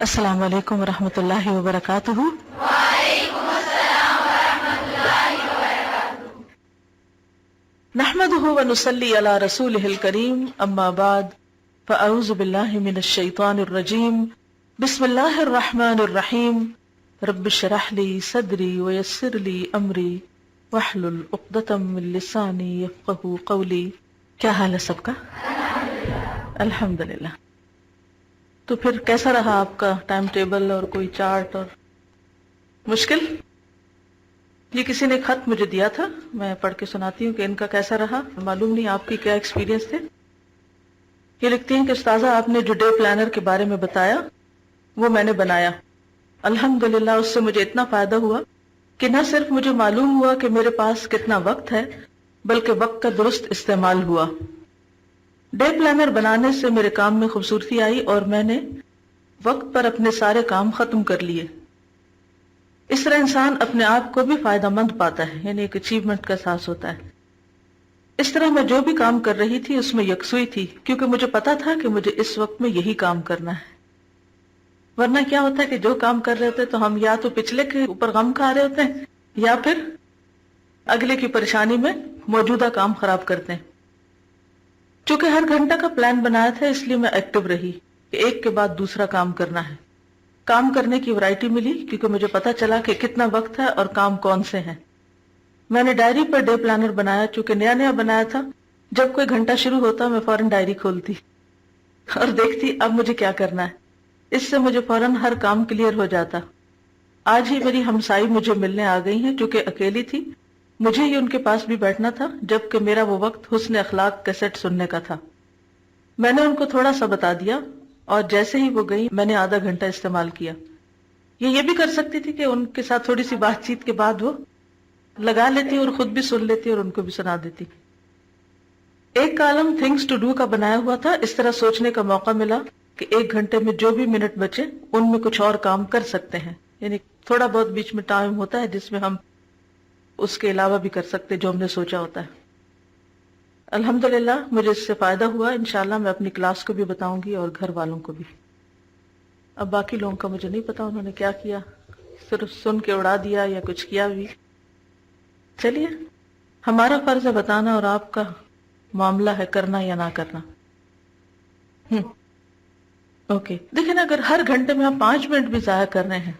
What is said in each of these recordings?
السلام علیکم ورحمۃ اللہ وبرکاتہ۔ نحمده ونصلی علی رسولہ الکریم، اما بعد فاعوذ باللہ من الشیطان الرجیم، بسم اللہ الرحمن الرحیم، رب اشرح لی صدری ویسر لی امری واحلل عقدۃ من لسانی یفقہوا قولی۔ کیا حال ہے سب کا؟ الحمدللہ۔ تو پھر کیسا رہا آپ کا ٹائم ٹیبل اور کوئی چارٹ؟ اور مشکل؟ یہ کسی نے خط مجھے دیا تھا، میں پڑھ کے سناتی ہوں کہ ان کا کیسا رہا۔ معلوم نہیں آپ کی کیا ایکسپیرینس تھے۔ یہ لکھتی ہیں کہ استاذہ آپ نے جو ڈے پلانر کے بارے میں بتایا وہ میں نے بنایا، الحمدللہ اس سے مجھے اتنا فائدہ ہوا کہ نہ صرف مجھے معلوم ہوا کہ میرے پاس کتنا وقت ہے بلکہ وقت کا درست استعمال ہوا۔ ڈے پلانر بنانے سے میرے کام میں خوبصورتی آئی اور میں نے وقت پر اپنے سارے کام ختم کر لیے۔ اس طرح انسان اپنے آپ کو بھی فائدہ مند پاتا ہے، یعنی ایک اچیومنٹ کا احساس ہوتا ہے۔ اس طرح میں جو بھی کام کر رہی تھی اس میں یکسوئی تھی، کیونکہ مجھے پتا تھا کہ مجھے اس وقت میں یہی کام کرنا ہے۔ ورنہ کیا ہوتا ہے کہ جو کام کر رہے ہوتے تو ہم یا تو پچھلے کے اوپر غم کھا رہے ہوتے ہیں یا پھر اگلے کی پریشانی میں موجودہ کام خراب کرتے ہیں۔ چونکہ ہر گھنٹہ کا پلان بنایا تھا اس لیے میں ایکٹیو رہی کہ ایک کے بعد دوسرا کام کرنا ہے۔ کام کرنے کی ورائٹی ملی کیونکہ مجھے پتا چلا کہ کتنا وقت ہے اور کام کون سے ہیں۔ میں نے ڈائری پر ڈے پلانر بنایا، چونکہ نیا نیا بنایا تھا۔ جب کوئی گھنٹہ شروع ہوتا میں فوراً ڈائری کھولتی اور دیکھتی اب مجھے کیا کرنا ہے۔ اس سے مجھے فوراً ہر کام کلیئر ہو جاتا۔ آج ہی میری ہمسائی مجھے ملنے آ گئی ہیں، چونکہ اکیلی تھی مجھے ہی ان کے پاس بھی بیٹھنا تھا، جبکہ میرا وہ وقت حسن اخلاق کیسٹ سننے کا تھا۔ میں نے ان کو تھوڑا سا بتا دیا اور جیسے ہی وہ گئی میں نے آدھا گھنٹہ استعمال کیا۔ یہ بھی کر سکتی تھی کہ ان کے ساتھ تھوڑی سی بات چیت کے بعد وہ لگا لیتی اور خود بھی سن لیتی اور ان کو بھی سنا دیتی۔ ایک کالم تھنگس ٹو ڈو کا بنایا ہوا تھا، اس طرح سوچنے کا موقع ملا کہ ایک گھنٹے میں جو بھی منٹ بچے ان میں کچھ اور کام کر سکتے ہیں، یعنی تھوڑا بہت بیچ میں ٹائم ہوتا ہے جس میں ہم اس کے علاوہ بھی کر سکتے جو ہم نے سوچا ہوتا ہے۔ الحمدللہ مجھے اس سے فائدہ ہوا، انشاءاللہ میں اپنی کلاس کو بھی بتاؤں گی اور گھر والوں کو بھی۔ اب باقی لوگوں کا مجھے نہیں پتا انہوں نے کیا کیا، صرف سن کے اڑا دیا یا کچھ کیا بھی۔ چلیے، ہمارا فرض ہے بتانا اور آپ کا معاملہ ہے کرنا یا نہ کرنا۔ اوکے، دیکھیں نا، اگر ہر گھنٹے میں آپ 5 منٹ بھی ضائع کر رہے ہیں،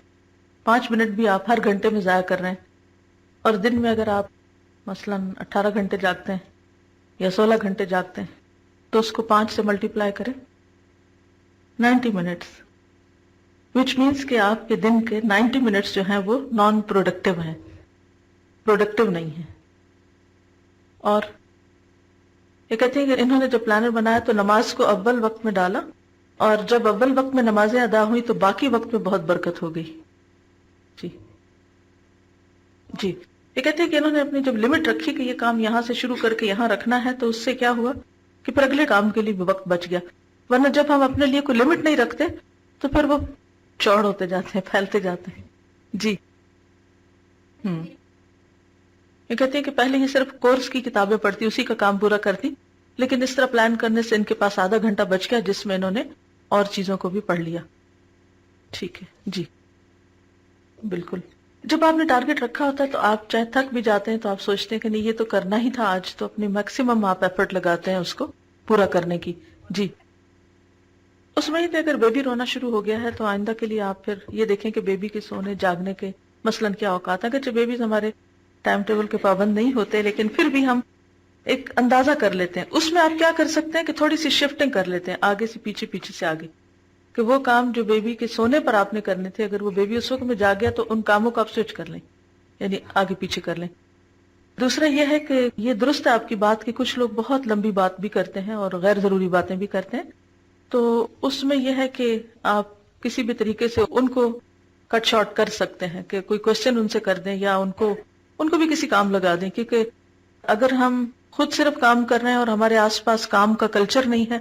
5 منٹ بھی آپ ہر گھنٹے میں ضائع کر رہے ہیں، اور دن میں اگر آپ مثلاً 18 گھنٹے جاگتے ہیں یا 16 گھنٹے جاگتے ہیں تو اس کو 5 سے ملٹیپلائی کریں، 90 منٹس، وچ مینس کہ آپ کے دن کے 90 منٹس جو ہیں وہ نان پروڈکٹیو ہیں، پروڈکٹیو نہیں ہیں۔ اور یہ کہتے ہیں کہ انہوں نے جب پلانر بنایا تو نماز کو اول وقت میں ڈالا، اور جب اول وقت میں نمازیں ادا ہوئی تو باقی وقت میں بہت برکت ہو گئی۔ جی یہ کہتے ہیں کہ انہوں نے اپنی جب لمٹ رکھی کہ یہ کام یہاں سے شروع کر کے یہاں رکھنا ہے تو اس سے کیا ہوا کہ پھر اگلے کام کے لیے بھی وقت بچ گیا۔ ورنہ جب ہم اپنے لیے کوئی لمٹ نہیں رکھتے تو پھر وہ چوڑ ہوتے جاتے ہیں، پھیلتے جاتے ہیں۔ جی یہ کہتے ہیں کہ پہلے ہی صرف کورس کی کتابیں پڑھتی، اسی کا کام پورا کرتی، لیکن اس طرح پلان کرنے سے ان کے پاس آدھا گھنٹہ بچ گیا جس میں انہوں نے اور چیزوں کو بھی پڑھ لیا۔ ٹھیک ہے جی، بالکل۔ جب آپ نے ٹارگٹ رکھا ہوتا ہے تو آپ چاہے تھک بھی جاتے ہیں تو آپ سوچتے ہیں کہ نہیں یہ تو کرنا ہی تھا آج، تو اپنی میکسیمم آپ ایفرٹ لگاتے ہیں اس کو پورا کرنے کی۔ جی، اس میں ہی اگر بیبی رونا شروع ہو گیا ہے تو آئندہ کے لیے آپ پھر یہ دیکھیں کہ بیبی کے سونے جاگنے کے مثلاً کیا اوقات ہیں۔ اگرچہ بیبیز ہمارے ٹائم ٹیبل کے پابند نہیں ہوتے لیکن پھر بھی ہم ایک اندازہ کر لیتے ہیں۔ اس میں آپ کیا کر سکتے ہیں کہ تھوڑی سی شفٹنگ کر لیتے ہیں، آگے سے پیچھے، پیچھے سے آگے، کہ وہ کام جو بیبی کے سونے پر آپ نے کرنے تھے اگر وہ بیبی اس وقت میں جاگ گیا تو ان کاموں کو آپ سوئچ کر لیں، یعنی آگے پیچھے کر لیں۔ دوسرا یہ ہے کہ یہ درست ہے آپ کی بات کہ کچھ لوگ بہت لمبی بات بھی کرتے ہیں اور غیر ضروری باتیں بھی کرتے ہیں، تو اس میں یہ ہے کہ آپ کسی بھی طریقے سے ان کو کٹ شارٹ کر سکتے ہیں، کہ کوئی کوشچن ان سے کر دیں یا ان کو بھی کسی کام لگا دیں، کیونکہ اگر ہم خود صرف کام کر رہے ہیں اور ہمارے آس پاس کام کا کلچر نہیں ہے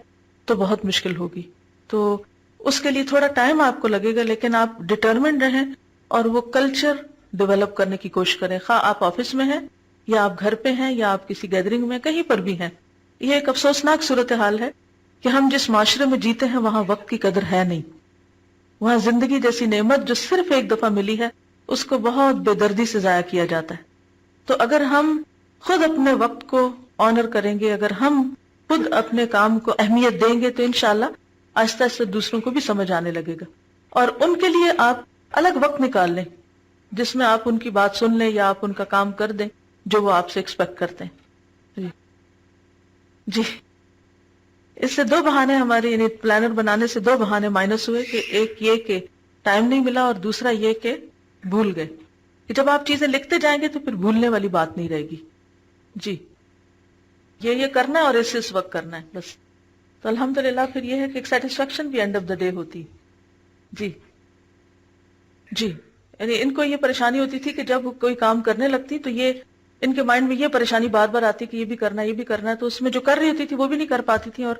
تو بہت مشکل ہوگی۔ تو اس کے لیے تھوڑا ٹائم آپ کو لگے گا، لیکن آپ ڈٹرمنڈ رہیں اور وہ کلچر ڈیولپ کرنے کی کوشش کریں، خواہ آپ آفس میں ہیں یا آپ گھر پہ ہیں یا آپ کسی گیدرنگ میں، کہیں پر بھی ہیں۔ یہ ایک افسوسناک صورتحال ہے کہ ہم جس معاشرے میں جیتے ہیں وہاں وقت کی قدر ہے نہیں۔ وہاں زندگی جیسی نعمت جو صرف ایک دفعہ ملی ہے اس کو بہت بے دردی سے ضائع کیا جاتا ہے. تو اگر ہم خود اپنے وقت کو آنر کریں گے، اگر ہم خود اپنے کام کو اہمیت دیں گے، تو انشاءاللہ آہستہ آہستہ دوسروں کو بھی سمجھ آنے لگے گا. اور ان کے لیے آپ الگ وقت نکال لیں جس میں آپ ان کی بات سن لیں یا آپ ان کا کام کر دیں جو وہ آپ سے ایکسپیکٹ کرتے ہیں. جی اس سے دو بہانے ہمارے، یعنی پلانر بنانے سے دو بہانے مائنس ہوئے، کہ ایک یہ کہ ٹائم نہیں ملا، اور دوسرا یہ کہ بھول گئے. کہ جب آپ چیزیں لکھتے جائیں گے تو پھر بھولنے والی بات نہیں رہے گی. جی یہ کرنا ہے اور اس وقت کرنا ہے بس. تو الحمدللہ پھر یہ ہے کہ ایک سیٹسفیکشن بھی اینڈ آف دا ڈے ہوتی. جی جی یعنی ان کو یہ پریشانی ہوتی تھی کہ جب کوئی کام کرنے لگتی تو یہ ان کے مائنڈ میں یہ پریشانی بار بار آتی کہ یہ بھی کرنا ہے، یہ بھی کرنا ہے، تو اس میں جو کر رہی ہوتی تھی وہ بھی نہیں کر پاتی تھی، اور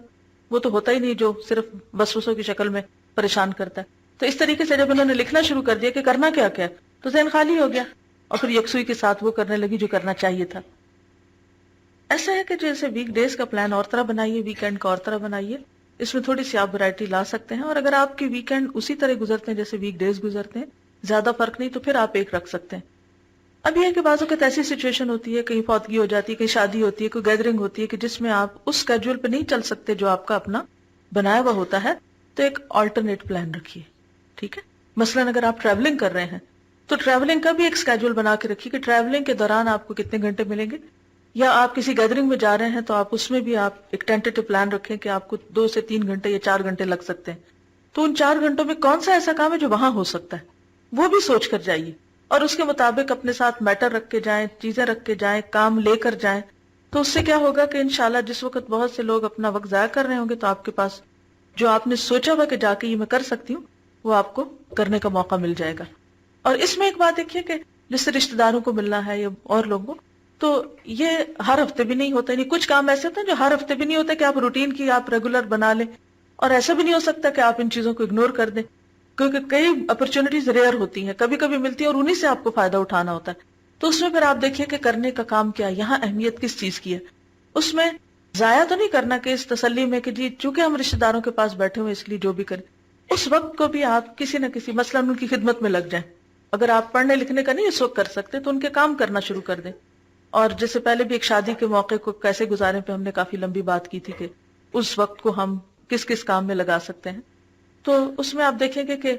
وہ تو ہوتا ہی نہیں جو صرف وسوسوں کی شکل میں پریشان کرتا ہے. تو اس طریقے سے جب انہوں نے لکھنا شروع کر دیا کہ کرنا کیا کیا، تو ذہن خالی ہو گیا، اور پھر یکسوئی کے ساتھ وہ کرنے لگی جو کرنا چاہیے تھا. ایسا ہے کہ جیسے ویک ڈیز کا پلان اور طرح بنائیے، ویکینڈ کا اور طرح بنائیے، اس میں تھوڑی سی آپ ورائٹی لا سکتے ہیں. اور اگر آپ کے ویکینڈ اسی طرح گزرتے ہیں جیسے ویک ڈیز گزرتے ہیں، زیادہ فرق نہیں، تو پھر آپ ایک رکھ سکتے ہیں. اب یہ ہے کہ بعض اوقات ایسی سچویشن ہوتی ہے، کہیں فوتگی ہو جاتی ہے، کہیں شادی ہوتی ہے، کوئی گیدرنگ ہوتی ہے کہ جس میں آپ اس اسکیڈول پہ نہیں چل سکتے جو آپ کا اپنا بنایا ہوا ہوتا ہے، تو ایک آلٹرنیٹ پلان رکھیے. ٹھیک ہے، مثلاً اگر آپ ٹریولنگ کر رہے ہیں تو ٹریولنگ کا بھی ایک اسکیڈول بنا کے رکھیے کہ ٹریولنگ کے دوران آپ کو کتنے گھنٹے ملیں گے. یا آپ کسی گیدرنگ میں جا رہے ہیں تو آپ اس میں بھی آپ ایک ٹینٹیٹو پلان رکھیں کہ آپ کو 2 سے 3 گھنٹے یا 4 گھنٹے لگ سکتے ہیں. تو ان 4 گھنٹوں میں کون سا ایسا کام ہے جو وہاں ہو سکتا ہے، وہ بھی سوچ کر جائیے، اور اس کے مطابق اپنے ساتھ میٹر رکھ کے جائیں، چیزیں رکھ کے جائیں، کام لے کر جائیں. تو اس سے کیا ہوگا کہ انشاءاللہ جس وقت بہت سے لوگ اپنا وقت ضائع کر رہے ہوں گے تو آپ کے پاس جو آپ نے سوچا ہوا کہ جا کے یہ میں کر سکتی ہوں، وہ آپ کو کرنے کا موقع مل جائے گا. اور اس میں ایک بات دیکھیے کہ جس سے رشتہ داروں کو ملنا ہے یا اور لوگوں، تو یہ ہر ہفتے بھی نہیں ہوتا. یعنی کچھ کام ایسے ہوتے ہیں جو ہر ہفتے بھی نہیں ہوتے کہ آپ روٹین کی آپ ریگولر بنا لیں، اور ایسا بھی نہیں ہو سکتا کہ آپ ان چیزوں کو اگنور کر دیں، کیونکہ کئی اپرچونٹیز ریئر ہوتی ہیں، کبھی کبھی ملتی ہیں اور انہی سے آپ کو فائدہ اٹھانا ہوتا ہے. تو اس میں پھر آپ دیکھیے کہ کرنے کا کام کیا، یہاں اہمیت کس چیز کی ہے. اس میں ضائع تو نہیں کرنا کہ اس تسلی میں کہ جی چونکہ ہم رشتہ داروں کے پاس بیٹھے ہوئے اس لیے جو بھی کریں. اس وقت کو بھی آپ کسی نہ کسی مثلاً ان کی خدمت میں لگ جائیں. اگر آپ پڑھنے لکھنے کا نہیں اس وقت کر سکتے تو ان کے کام کرنا شروع کر دیں. اور جیسے پہلے بھی ایک شادی کے موقع کو کیسے گزارے پہ ہم نے کافی لمبی بات کی تھی کہ اس وقت کو ہم کس کس کام میں لگا سکتے ہیں. تو اس میں آپ دیکھیں گے کہ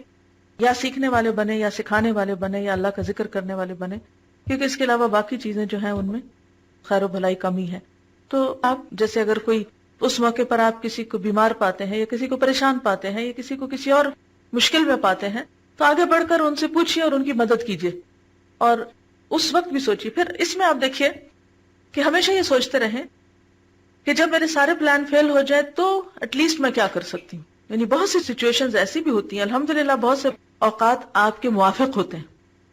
یا سیکھنے والے بنے، یا سکھانے والے بنے، یا اللہ کا ذکر کرنے والے بنے، کیونکہ اس کے علاوہ باقی چیزیں جو ہیں ان میں خیر و بھلائی کمی ہے. تو آپ جیسے اگر کوئی اس موقع پر آپ کسی کو بیمار پاتے ہیں یا کسی کو پریشان پاتے ہیں یا کسی کو کسی اور مشکل میں پاتے ہیں تو آگے بڑھ کر ان سے پوچھیے اور ان کی مدد کیجیے، اور اس وقت بھی سوچیے. پھر اس میں آپ دیکھیے کہ ہمیشہ یہ سوچتے رہیں کہ جب میرے سارے پلان فیل ہو جائے تو ایٹ لیسٹ میں کیا کر سکتی ہوں. یعنی بہت سی سچویشنز ایسی بھی ہوتی ہیں الحمدللہ، بہت سے اوقات آپ کے موافق ہوتے ہیں.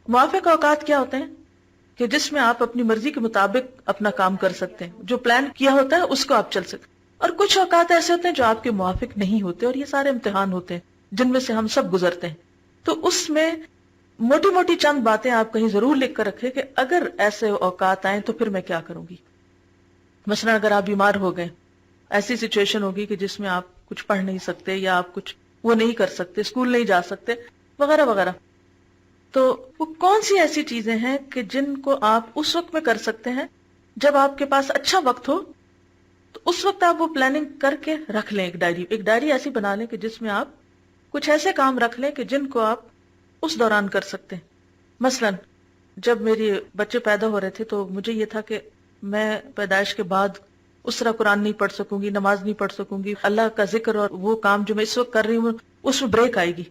موافق اوقات کیا ہوتے ہیں کہ جس میں آپ اپنی مرضی کے مطابق اپنا کام کر سکتے ہیں، جو پلان کیا ہوتا ہے اس کو آپ چل سکتے ہیں. اور کچھ اوقات ایسے ہوتے ہیں جو آپ کے موافق نہیں ہوتے، اور یہ سارے امتحان ہوتے ہیں جن میں سے ہم سب گزرتے ہیں. تو اس میں موٹی موٹی چند باتیں آپ کہیں ضرور لکھ کر رکھیں کہ اگر ایسے اوقات آئیں تو پھر میں کیا کروں گی. مثلا اگر آپ بیمار ہو گئے، ایسی سچویشن ہوگی کہ جس میں آپ کچھ پڑھ نہیں سکتے یا آپ کچھ وہ نہیں کر سکتے، اسکول نہیں جا سکتے وغیرہ وغیرہ، تو وہ کون سی ایسی چیزیں ہیں کہ جن کو آپ اس وقت میں کر سکتے ہیں جب آپ کے پاس اچھا وقت ہو. تو اس وقت آپ وہ پلاننگ کر کے رکھ لیں. ایک ڈائری ایسی بنا لیں کہ جس میں آپ کچھ ایسے کام رکھ لیں کہ جن کو آپ اس دوران کر سکتے ہیں. مثلا جب میرے بچے پیدا ہو رہے تھے تو مجھے یہ تھا کہ میں پیدائش کے بعد اس طرح قرآن نہیں پڑھ سکوں گی، نماز نہیں پڑھ سکوں گی، اللہ کا ذکر اور وہ کام جو میں اس وقت کر رہی ہوں اس میں بریک آئے گی.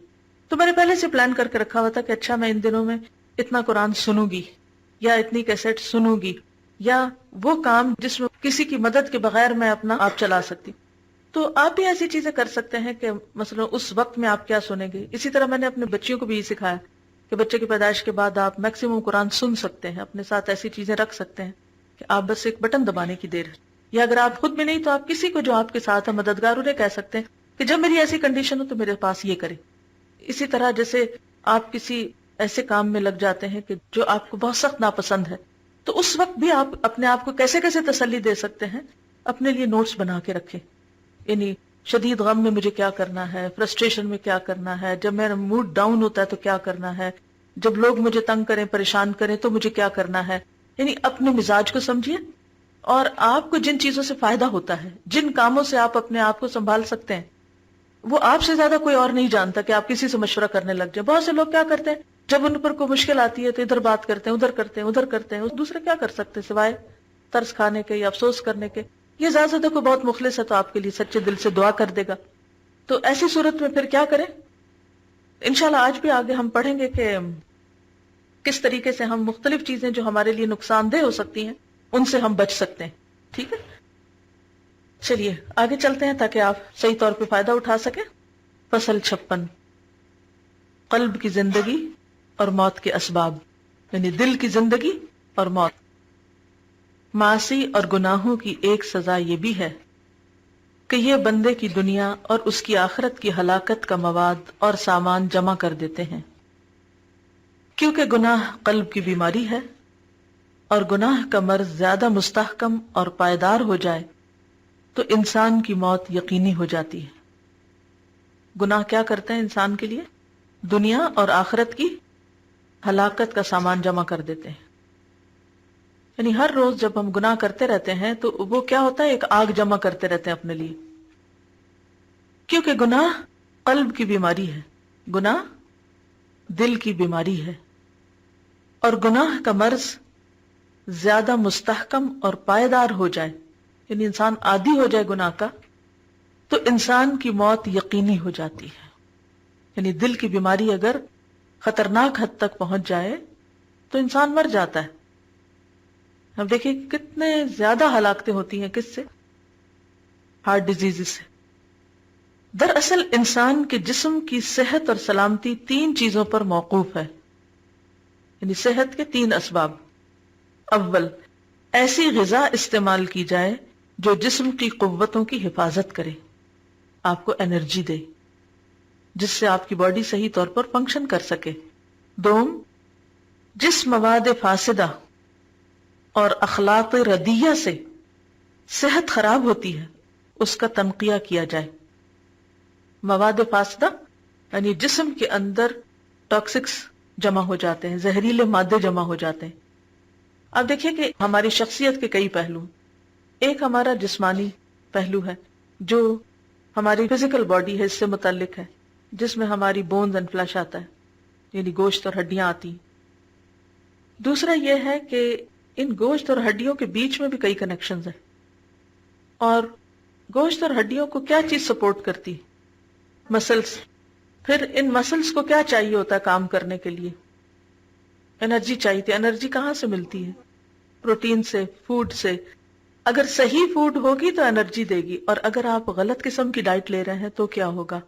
تو میں نے پہلے سے پلان کر کے رکھا ہوا تھا کہ اچھا میں ان دنوں میں اتنا قرآن سنوں گی یا اتنی کیسٹ سنوں گی، یا وہ کام جس میں کسی کی مدد کے بغیر میں اپنا آپ چلا سکتی. تو آپ بھی ایسی چیزیں کر سکتے ہیں کہ مثلا اس وقت میں آپ کیا سنیں گے. اسی طرح میں نے اپنے بچیوں کو بھی یہ سکھایا کہ بچے کی پیدائش کے بعد آپ میکسیمم قرآن سن سکتے ہیں، اپنے ساتھ ایسی چیزیں رکھ سکتے ہیں کہ آپ بس ایک بٹن دبانے کی دیر ہے. یا اگر آپ خود میں نہیں تو آپ کسی کو جو آپ کے ساتھ ہے مددگار انہیں کہہ سکتے ہیں کہ جب میری ایسی کنڈیشن ہو تو میرے پاس یہ کرے. اسی طرح جیسے آپ کسی ایسے کام میں لگ جاتے ہیں کہ جو آپ کو بہت سخت ناپسند ہے، تو اس وقت بھی آپ اپنے آپ کو کیسے کیسے تسلی دے سکتے ہیں، اپنے لیے نوٹس بنا کے رکھیں. یعنی شدید غم میں مجھے کیا کرنا ہے، فرسٹریشن میں کیا کرنا ہے، جب میرا موڈ ڈاؤن ہوتا ہے تو کیا کرنا ہے، جب لوگ مجھے تنگ کریں پریشان کریں تو مجھے کیا کرنا ہے. یعنی اپنے مزاج کو سمجھیے، اور آپ کو جن چیزوں سے فائدہ ہوتا ہے، جن کاموں سے آپ اپنے آپ کو سنبھال سکتے ہیں، وہ آپ سے زیادہ کوئی اور نہیں جانتا کہ آپ کسی سے مشورہ کرنے لگ جائیں. بہت سے لوگ کیا کرتے ہیں، جب ان پر کوئی مشکل آتی ہے تو ادھر بات کرتے ہیں، ادھر کرتے ہیں، ادھر کرتے ہیں. دوسرے کیا کر سکتے سوائے ترس کھانے کے یا افسوس کرنے کے. یہ زیادہ سے کوئی بہت مخلص ہے تو آپ کے لیے سچے دل سے دعا کر دے گا. تو ایسی صورت میں پھر کیا کریں؟ انشاءاللہ آج بھی آگے ہم پڑھیں گے کہ کس طریقے سے ہم مختلف چیزیں جو ہمارے لیے نقصان دہ ہو سکتی ہیں ان سے ہم بچ سکتے ہیں. ٹھیک ہے، چلیے آگے چلتے ہیں تاکہ آپ صحیح طور پہ فائدہ اٹھا سکیں. فصل 56، قلب کی زندگی اور موت کے اسباب، یعنی دل کی زندگی اور موت. معاصی اور گناہوں کی ایک سزا یہ بھی ہے کہ یہ بندے کی دنیا اور اس کی آخرت کی ہلاکت کا مواد اور سامان جمع کر دیتے ہیں. کیونکہ گناہ قلب کی بیماری ہے، اور گناہ کا مرض زیادہ مستحکم اور پائیدار ہو جائے تو انسان کی موت یقینی ہو جاتی ہے. گناہ کیا کرتے ہیں انسان کے لیے؟ دنیا اور آخرت کی ہلاکت کا سامان جمع کر دیتے ہیں. یعنی ہر روز جب ہم گناہ کرتے رہتے ہیں تو وہ کیا ہوتا ہے، ایک آگ جمع کرتے رہتے ہیں اپنے لیے. کیونکہ گناہ قلب کی بیماری ہے، گناہ دل کی بیماری ہے، اور گناہ کا مرض زیادہ مستحکم اور پائیدار ہو جائے، یعنی انسان عادی ہو جائے گناہ کا، تو انسان کی موت یقینی ہو جاتی ہے. یعنی دل کی بیماری اگر خطرناک حد تک پہنچ جائے تو انسان مر جاتا ہے. اب دیکھیں کتنے زیادہ ہلاکتیں ہوتی ہیں کس سے؟ ہارٹ ڈیزیز سے. دراصل انسان کے جسم کی صحت اور سلامتی 3 چیزوں پر موقوف ہے، یعنی صحت کے 3 اسباب. اول، ایسی غذا استعمال کی جائے جو جسم کی قوتوں کی حفاظت کرے، آپ کو انرجی دے، جس سے آپ کی باڈی صحیح طور پر فنکشن کر سکے. دوم، جس مواد فاسدہ اور اخلاق ردیہ سے صحت خراب ہوتی ہے اس کا تنقیہ کیا جائے. مواد فاسدہ یعنی جسم کے اندر ٹاکسکس جمع ہو جاتے ہیں، زہریلے مادے جمع ہو جاتے ہیں. اب دیکھیے کہ ہماری شخصیت کے کئی پہلو، ایک ہمارا جسمانی پہلو ہے جو ہماری فزیکل باڈی ہے، اس سے متعلق ہے، جس میں ہماری بونز اینڈ فلیش آتا ہے، یعنی گوشت اور ہڈیاں آتی. دوسرا یہ ہے کہ ان گوشت اور ہڈیوں کے بیچ میں بھی کئی کنیکشنز ہیں، اور گوشت اور ہڈیوں کو کیا چیز سپورٹ کرتی؟ مسلز. پھر ان مسلز کو کیا چاہیے ہوتا ہے کام کرنے کے لیے؟ انرجی چاہیے تھی. انرجی کہاں سے ملتی ہے؟ پروٹین سے، فوڈ سے. اگر صحیح فوڈ ہوگی تو انرجی دے گی، اور اگر آپ غلط قسم کی ڈائٹ لے رہے ہیں تو کیا ہوگا؟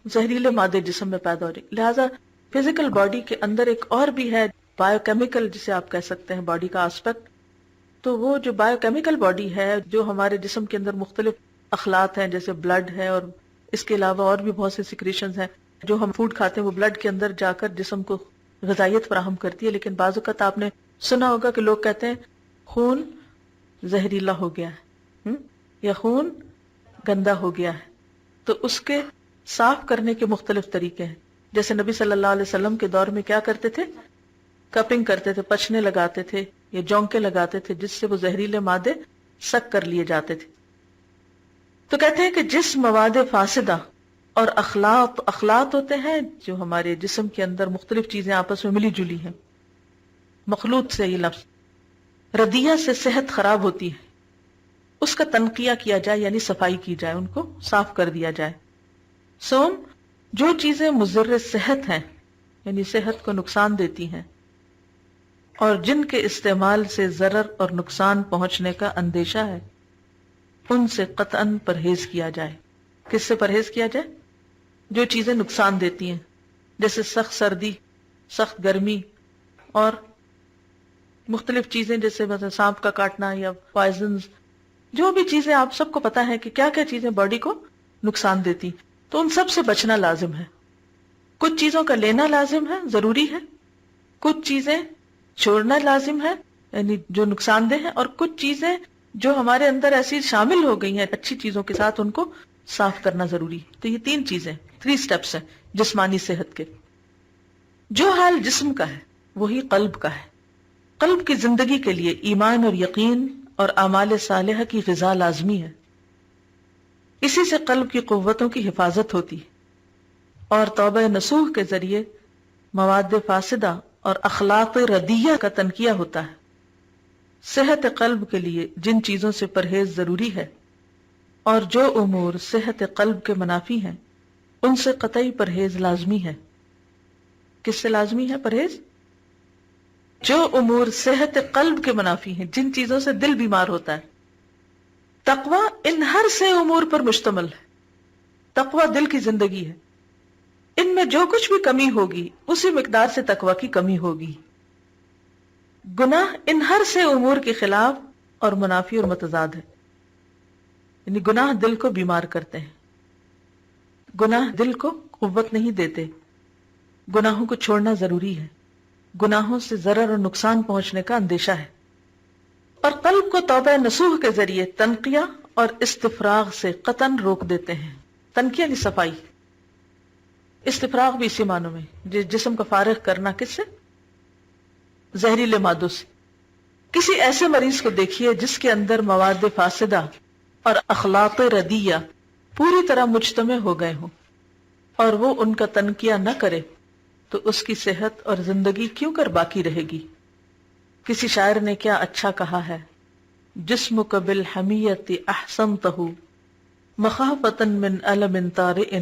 زہریلے مادے جسم میں پیدا ہو رہے. لہذا فزیکل باڈی کے اندر ایک اور بھی ہے بایو کیمیکل، جسے آپ کہہ سکتے ہیں باڈی کا آسپیکٹ. تو وہ جو بایو کیمیکل باڈی ہے، جو ہمارے جسم کے اندر مختلف اخلاط ہیں، جیسے بلڈ ہے، اور اس کے علاوہ اور بھی بہت سے سیکریشنز ہیں، جو ہم فوڈ کھاتے ہیں وہ بلڈ کے اندر جا کر جسم کو غذائیت فراہم کرتی ہے. لیکن بعض اوقات آپ نے سنا ہوگا کہ لوگ کہتے ہیں خون زہریلا ہو گیا ہے، یا خون گندا ہو گیا ہے. تو اس کے صاف کرنے کے مختلف طریقے ہیں. جیسے نبی صلی اللہ علیہ وسلم کے دور میں کیا کرتے تھے؟ کپنگ کرتے تھے، پچھنے لگاتے تھے یا جونکے لگاتے تھے، جس سے وہ زہریلے مادے سک کر لیے جاتے تھے. تو کہتے ہیں کہ جس مواد فاسدہ اور اخلاط ہوتے ہیں جو ہمارے جسم کے اندر مختلف چیزیں آپس میں ملی جلی ہیں، مخلوط سے یہ لفظ، ردیہ سے صحت خراب ہوتی ہے، اس کا تنقیہ کیا جائے، یعنی صفائی کی جائے، ان کو صاف کر دیا جائے. سوم، جو چیزیں مضر صحت ہیں، یعنی صحت کو نقصان دیتی ہیں اور جن کے استعمال سے ضرر اور نقصان پہنچنے کا اندیشہ ہے، ان سے قطعاً پرہیز کیا جائے. کس سے پرہیز کیا جائے؟ جو چیزیں نقصان دیتی ہیں، جیسے سخت سردی، سخت گرمی، اور مختلف چیزیں جیسے مثلا سانپ کا کاٹنا یا پوائزنز. جو بھی چیزیں آپ سب کو پتا ہے کہ کیا کیا چیزیں باڈی کو نقصان دیتی، تو ان سب سے بچنا لازم ہے. کچھ چیزوں کا لینا لازم ہے، ضروری ہے، کچھ چیزیں چھوڑنا لازم ہے، یعنی جو نقصان دہ ہے، اور کچھ چیزیں جو ہمارے اندر ایسی شامل ہو گئی ہیں اچھی چیزوں کے ساتھ ان کو صاف کرنا ضروری ہے. تو یہ 3 چیزیں 3 سٹیپس ہیں جسمانی صحت کے. جو حال جسم کا ہے وہی قلب کا ہے. قلب کی زندگی کے لیے ایمان اور یقین اور اعمال صالحہ کی غذا لازمی ہے. اسی سے قلب کی قوتوں کی حفاظت ہوتی ہے اور توبہ نصوح کے ذریعے مواد فاسدہ اور اخلاق ردیہ کا تنقیہ ہوتا ہے. صحت قلب کے لیے جن چیزوں سے پرہیز ضروری ہے اور جو امور صحت قلب کے منافی ہیں ان سے قطعی پرہیز لازمی ہے. کس سے لازمی ہے پرہیز؟ جو امور صحت قلب کے منافی ہیں، جن چیزوں سے دل بیمار ہوتا ہے. تقوی ان ہر سے امور پر مشتمل ہے. تقوی دل کی زندگی ہے. ان میں جو کچھ بھی کمی ہوگی اسی مقدار سے تقوی کی کمی ہوگی. گناہ ان ہر سے امور کے خلاف اور منافی اور متضاد ہے. یعنی گناہ دل کو بیمار کرتے ہیں. گناہ دل کو قوت نہیں دیتے. گناہوں کو چھوڑنا ضروری ہے. گناہوں سے ضرر اور نقصان پہنچنے کا اندیشہ ہے. اور قلب کو توبہ نصوح کے ذریعے تنقیہ اور استفراغ سے قطعاً روک دیتے ہیں. تنقیہ یعنی صفائی. استفراغ بھی اسی معنوں میں جسم کا فارغ کرنا. کس سے؟ زہریلے مادوں سے. کسی ایسے مریض کو دیکھیے جس کے اندر مواد فاسدہ اور اخلاق ردیہ پوری طرح مجتمع ہو گئے ہوں اور وہ ان کا تنقیہ نہ کرے تو اس کی صحت اور زندگی کیوں کر باقی رہے گی. کسی شاعر نے کیا اچھا کہا ہے، جسمک بالحمیت احسنتہ مخافتا من الم طارئ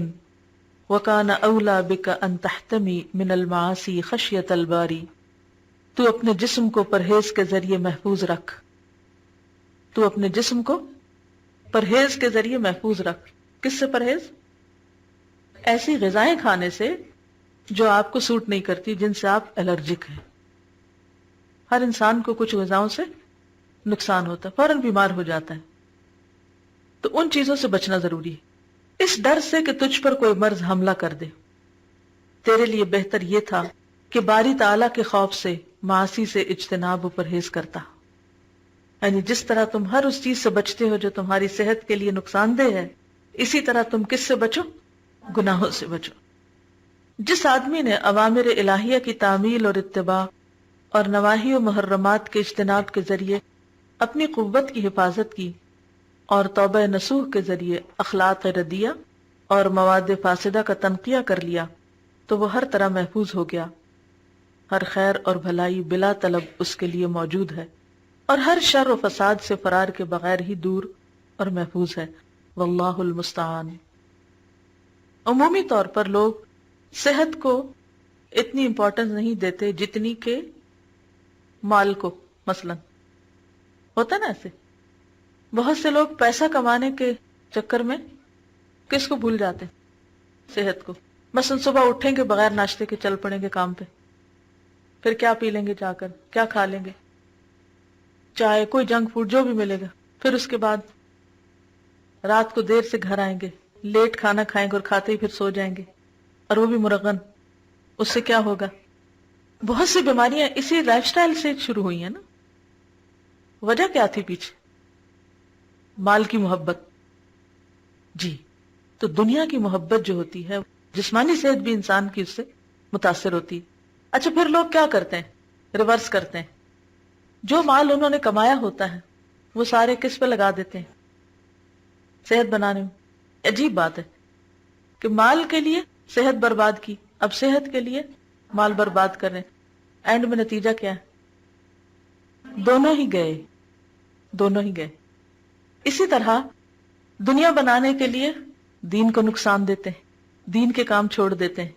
وکان اولا بک ان تحتمی من المعاصی خشیت الباری. تو اپنے جسم کو پرہیز کے ذریعے محفوظ رکھ. تو اپنے جسم کو پرہیز کے ذریعے محفوظ رکھ. کس سے پرہیز؟ ایسی غذائیں کھانے سے جو آپ کو سوٹ نہیں کرتی، جن سے آپ الرجک ہیں. ہر انسان کو کچھ غذاؤں سے نقصان ہوتا ہے، فوراً بیمار ہو جاتا ہے. تو ان چیزوں سے بچنا ضروری ہے. اس ڈر سے کہ تجھ پر کوئی مرض حملہ کر دے، تیرے لیے بہتر یہ تھا کہ باری تعالیٰ کے خوف سے معاصی سے اجتناب و پرہیز کرتا. یعنی جس طرح تم ہر اس چیز سے بچتے ہو جو تمہاری صحت کے لیے نقصان دہ ہے، اسی طرح تم کس سے بچو؟ گناہوں سے بچو. جس آدمی نے اوامر الہیہ کی تعمیل اور اتباع اور نواہی و محرمات کے اجتناب کے ذریعے اپنی قوت کی حفاظت کی اور توبہ نصوح کے ذریعے اخلاق ردیہ اور مواد فاسدہ کا تنقیہ کر لیا تو وہ ہر طرح محفوظ ہو گیا. ہر خیر اور بھلائی بلا طلب اس کے لیے موجود ہے اور ہر شر و فساد سے فرار کے بغیر ہی دور اور محفوظ ہے. واللہ المستعان. عمومی طور پر لوگ صحت کو اتنی امپورٹنس نہیں دیتے جتنی کہ مال کو. مثلا ہوتا نا ایسے، بہت سے لوگ پیسہ کمانے کے چکر میں کس کو بھول جاتے ہیں؟ صحت کو. مثلا صبح اٹھیں گے بغیر ناشتے کے چل پڑیں گے کام پہ، پھر کیا پی لیں گے، جا کر کیا کھا لیں گے، چائے، کوئی جنک فوڈ جو بھی ملے گا. پھر اس کے بعد رات کو دیر سے گھر آئیں گے، لیٹ کھانا کھائیں گے اور کھاتے ہی پھر سو جائیں گے، اور وہ بھی مرغن. اس سے کیا ہوگا؟ بہت سی بیماریاں اسی لائف سٹائل سے شروع ہوئی ہیں نا. وجہ کیا تھی پیچھے؟ مال کی محبت. جی، تو دنیا کی محبت جو ہوتی ہے، جسمانی صحت بھی انسان کی اس سے متاثر ہوتی ہے. اچھا، پھر لوگ کیا کرتے ہیں؟ ریورس کرتے ہیں. جو مال انہوں نے کمایا ہوتا ہے وہ سارے کس پہ لگا دیتے ہیں؟ صحت بنانے میں. عجیب بات ہے کہ مال کے لیے صحت برباد کی، اب صحت کے لیے مال برباد کر رہے ہیں. اینڈ میں نتیجہ کیا ہے؟ دونوں ہی گئے، دونوں ہی گئے. اسی طرح دنیا بنانے کے لیے دین کو نقصان دیتے ہیں، دین کے کام چھوڑ دیتے ہیں،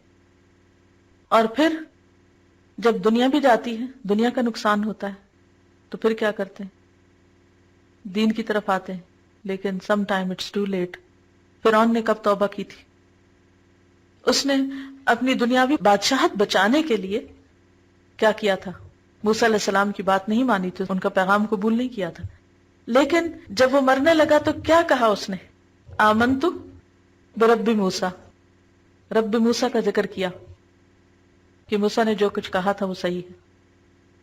اور پھر جب دنیا بھی جاتی ہے، دنیا کا نقصان ہوتا ہے، تو پھر کیا کرتے ہیں؟ دین کی طرف آتے ہیں. لیکن some time it's too late. فرعون نے کب توبہ کی تھی؟ اس نے اپنی دنیاوی بادشاہت بچانے کے لیے کیا کیا تھا؟ موسیٰ علیہ السلام کی بات نہیں مانی تھی، ان کا پیغام قبول نہیں کیا تھا. لیکن جب وہ مرنے لگا تو کیا کہا اس نے؟ آمنت برب موسیٰ. رب موسیٰ کا ذکر کیا کہ موسیٰ نے جو کچھ کہا تھا وہ صحیح ہے.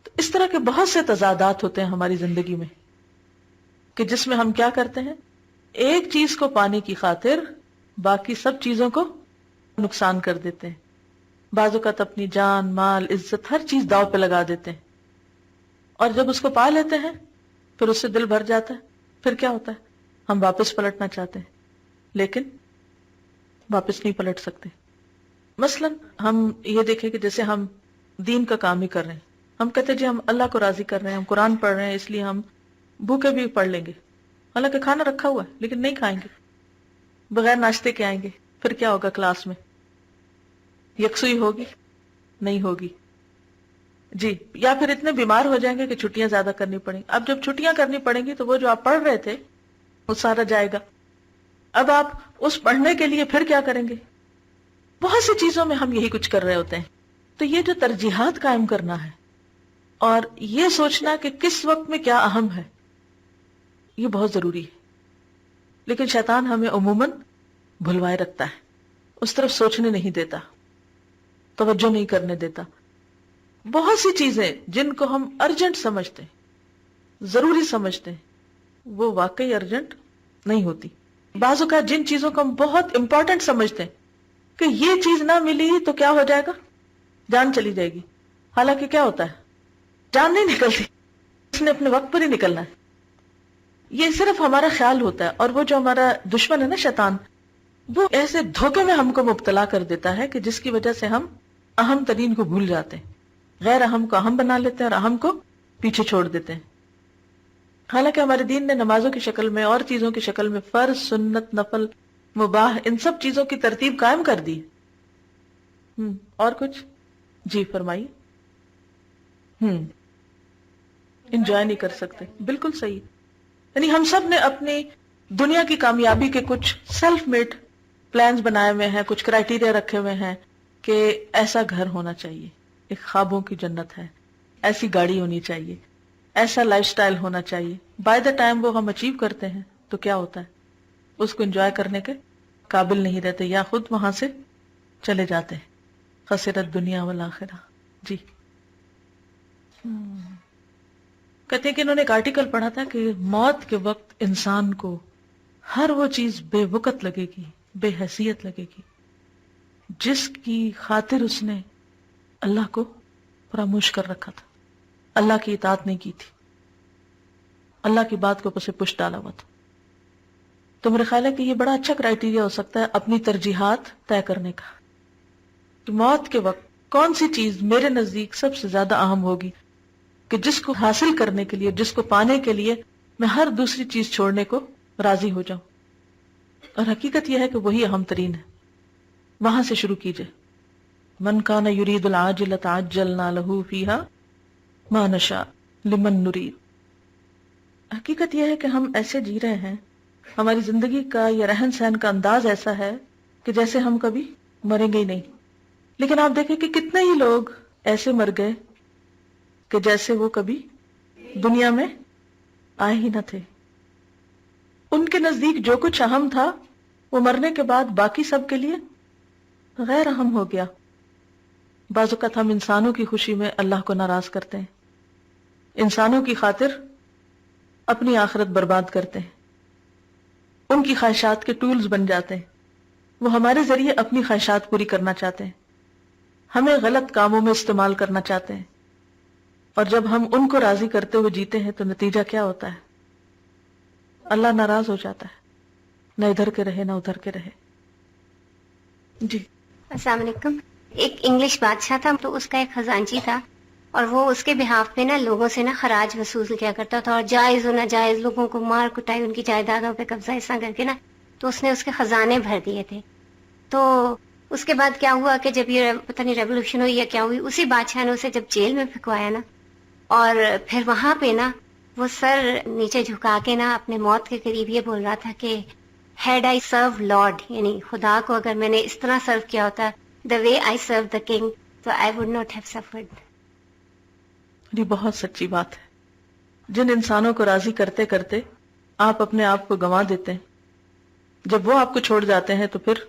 تو اس طرح کے بہت سے تضادات ہوتے ہیں ہماری زندگی میں کہ جس میں ہم کیا کرتے ہیں، ایک چیز کو پانے کی خاطر باقی سب چیزوں کو نقصان کر دیتے ہیں. بعض اوقات اپنی جان، مال، عزت، ہر چیز داؤ پہ لگا دیتے ہیں، اور جب اس کو پا لیتے ہیں پھر اس سے دل بھر جاتا ہے. پھر کیا ہوتا ہے؟ ہم واپس پلٹنا چاہتے ہیں لیکن واپس نہیں پلٹ سکتے. مثلا ہم یہ دیکھیں کہ جیسے ہم دین کا کام ہی کر رہے ہیں، ہم کہتے ہیں جی ہم اللہ کو راضی کر رہے ہیں، ہم قرآن پڑھ رہے ہیں، اس لیے ہم بھوکے بھی پڑھ لیں گے، حالانکہ کھانا رکھا ہوا ہے لیکن نہیں کھائیں گے، بغیر ناشتے کے آئیں گے. پھر کیا ہوگا؟ کلاس میں یکسوئی ہوگی؟ نہیں ہوگی. جی، یا پھر اتنے بیمار ہو جائیں گے کہ چھٹیاں زیادہ کرنی پڑیں گی. اب جب چھٹیاں کرنی پڑیں گی تو وہ جو آپ پڑھ رہے تھے وہ سارا جائے گا. اب آپ اس پڑھنے کے لیے پھر کیا کریں گے؟ بہت سی چیزوں میں ہم یہی کچھ کر رہے ہوتے ہیں. تو یہ جو ترجیحات قائم کرنا ہے اور یہ سوچنا کہ کس وقت میں کیا اہم ہے، یہ بہت ضروری ہے. لیکن شیطان ہمیں عموماً بھلوائے رکھتا ہے، اس طرف سوچنے نہیں دیتا، توجہ نہیں کرنے دیتا. بہت سی چیزیں جن کو ہم ارجنٹ سمجھتے ہیں، ضروری سمجھتے ہیں، وہ واقعی ارجنٹ نہیں ہوتی. بعض اوقات جن چیزوں کو ہم بہت امپورٹنٹ سمجھتے ہیں کہ یہ چیز نہ ملی تو کیا ہو جائے گا؟ جان چلی جائے گی. حالانکہ کیا ہوتا ہے؟ جان نہیں نکلتی، اس نے اپنے وقت پر ہی نکلنا ہے. یہ صرف ہمارا خیال ہوتا ہے، اور وہ جو ہمارا دشمن ہے نا شیطان، وہ ایسے دھوکے میں ہم کو مبتلا کر دیتا ہے کہ جس کی وجہ سے ہم اہم ترین کو بھول جاتے ہیں، غیر اہم کو اہم بنا لیتے ہیں اور اہم کو پیچھے چھوڑ دیتے ہیں. حالانکہ ہمارے دین نے نمازوں کی شکل میں اور چیزوں کی شکل میں فرض، سنت، نفل، مباح، ان سب چیزوں کی ترتیب قائم کر دی. اور کچھ؟ جی فرمائیے. انجوائے نہیں کر سکتے، بالکل صحیح. یعنی ہم سب نے اپنی دنیا کی کامیابی کے کچھ سیلف میڈ پلانز بنائے ہوئے ہیں، کچھ کرائیٹیریا رکھے ہوئے ہیں کہ ایسا گھر ہونا چاہیے، ایک خوابوں کی جنت ہے، ایسی گاڑی ہونی چاہیے، ایسا لائف سٹائل ہونا چاہیے. بائی دا ٹائم وہ ہم اچیو کرتے ہیں تو کیا ہوتا ہے؟ اس کو انجوائے کرنے کے قابل نہیں رہتے یا خود وہاں سے چلے جاتے ہیں. خسرت دنیا والآخرہ. جی کہتے ہیں کہ انہوں نے ایک آرٹیکل پڑھا تھا کہ موت کے وقت انسان کو ہر وہ چیز بے وقت لگے گی، بے حیثیت لگے گی جس کی خاطر اس نے اللہ کو فراموش کر رکھا تھا، اللہ کی اطاعت نہیں کی تھی، اللہ کی بات کو پسے پش ڈالا ہوا تھا. تو میرے خیال ہے کہ یہ بڑا اچھا کرائیٹیریا ہو سکتا ہے اپنی ترجیحات طے کرنے کا، کہ موت کے وقت کون سی چیز میرے نزدیک سب سے زیادہ اہم ہوگی، کہ جس کو حاصل کرنے کے لیے، جس کو پانے کے لیے میں ہر دوسری چیز چھوڑنے کو راضی ہو جاؤں. اور حقیقت یہ ہے کہ وہی اہم ترین ہے. وہاں سے شروع کیجئے. من کان یرید العاجلۃ عجلنا لہ فیہا ما نشاء لمن نرید. حقیقت یہ ہے کہ ہم ایسے جی رہے ہیں، ہماری زندگی کا یا رہن سہن کا انداز ایسا ہے کہ جیسے ہم کبھی مریں گے ہی نہیں. لیکن آپ دیکھیں کہ کتنے ہی لوگ ایسے مر گئے کہ جیسے وہ کبھی دنیا میں آئے ہی نہ تھے. ان کے نزدیک جو کچھ اہم تھا وہ مرنے کے بعد باقی سب کے لیے غیر اہم ہو گیا. بعض اوقات ہم انسانوں کی خوشی میں اللہ کو ناراض کرتے ہیں، انسانوں کی خاطر اپنی آخرت برباد کرتے ہیں، ان کی خواہشات کے ٹولز بن جاتے ہیں. وہ ہمارے ذریعے اپنی خواہشات پوری کرنا چاہتے ہیں، ہمیں غلط کاموں میں استعمال کرنا چاہتے ہیں. اور جب ہم ان کو راضی کرتے ہوئے جیتے ہیں تو نتیجہ کیا ہوتا ہے؟ اللہ ناراض ہو جاتا ہے، نہ ادھر کے رہے نہ ادھر کے رہے. جی السلام علیکم. ایک انگلش بادشاہ تھا، تو اس کا ایک خزانچی تھا، اور وہ اس کے بہاف پہ نا لوگوں سے نا خراج وصول کیا کرتا تھا، اور جائز و ناجائز لوگوں کو مار کٹائی، ان کی جائیدادوں پہ قبضہ حصہ کر کے نا تو اس نے اس کے خزانے بھر دیے تھے. تو اس کے بعد کیا ہوا کہ جب یہ پتہ نہیں ریولوشن ہوئی یا کیا ہوئی، اسی بادشاہ نے اسے جب جیل میں پھنکوایا نا، اور پھر وہاں پہ نا وہ سر نیچے جھکا کے نا اپنے موت کے قریب یہ بول رہا تھا کہ ہیڈ آئی سرو لارڈ، یعنی خدا کو اگر میں نے اس طرح سرو کیا ہوتا دا وے آئی سرو دا کنگ تو I would not have suffered. یہ بہت سچی بات ہے. جن انسانوں کو راضی کرتے کرتے آپ اپنے آپ کو گنوا دیتے ہیں، جب وہ آپ کو چھوڑ جاتے ہیں تو پھر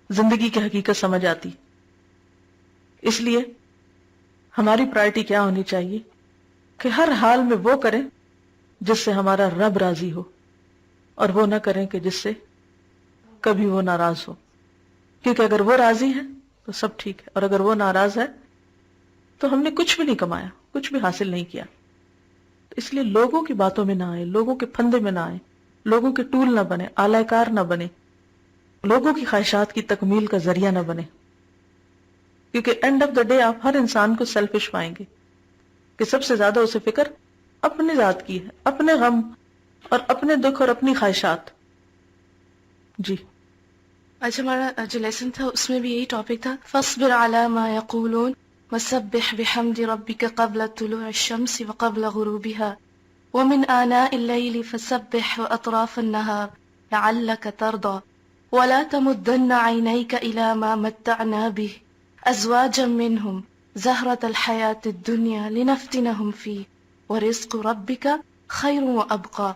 زندگی کی حقیقت سمجھ آتی. اس لیے ہماری پرائرٹی کیا ہونی چاہیے کہ ہر حال میں وہ کریں جس سے ہمارا رب راضی ہو. اور وہ نہ کریں کہ جس سے کبھی وہ ناراض ہو، کیونکہ اگر وہ راضی ہے تو سب ٹھیک ہے، اور اگر وہ ناراض ہے تو ہم نے کچھ بھی نہیں کمایا، کچھ بھی حاصل نہیں کیا. اس لیے لوگوں کی باتوں میں نہ آئے، لوگوں کے پھندے میں نہ آئے، لوگوں کے ٹول نہ بنے، آلہ کار نہ بنے، لوگوں کی خواہشات کی تکمیل کا ذریعہ نہ بنے. کیونکہ اینڈ آف دا ڈے آپ ہر انسان کو سیلفش پائیں گے کہ سب سے زیادہ اسے فکر اپنی ذات کی ہے، اپنے غم اور اپنے دکھ اور اپنی خواہشات. جی آج ہمارا جو لیسن تھا اس میں بھی یہی ٹاپک تھا، فاصبر علی ما یقولون وسبح بحمد ربک قبل طلوع الشمس وقبل غروبها ومن آناء الليل فسبح وأطراف النهار لعلك ترضى ولا تمدن عينيك إلى ما متعنا به أزواجا منهم زهرة الحياة الدنيا لنفتنهم فيه ورزق ربك خير وأبقى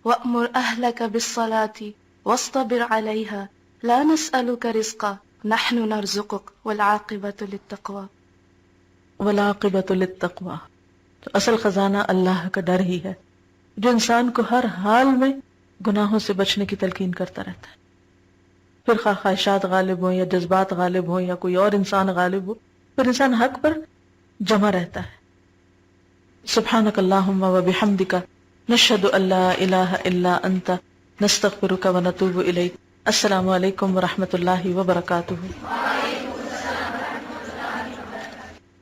وأمر أهلك بالصلاة واصطبر عليها لا نسألك رزقا نحن نرزقك والعاقبة للتقوى. والعاقبۃ للتقویٰ، تو اصل خزانہ اللہ کا ڈر ہی ہے جو انسان کو ہر حال میں گناہوں سے بچنے کی تلقین کرتا رہتا ہے. پھر خواہشات غالب ہوں یا جذبات غالب ہوں یا کوئی اور انسان غالب ہو، پھر انسان حق پر جمع رہتا ہے. سبحانک اللہم و بحمدک نشہد ان لا الہ الا انت نستغفرک و نتوب الیک. السلام علیکم ورحمۃ اللہ وبرکاتہ.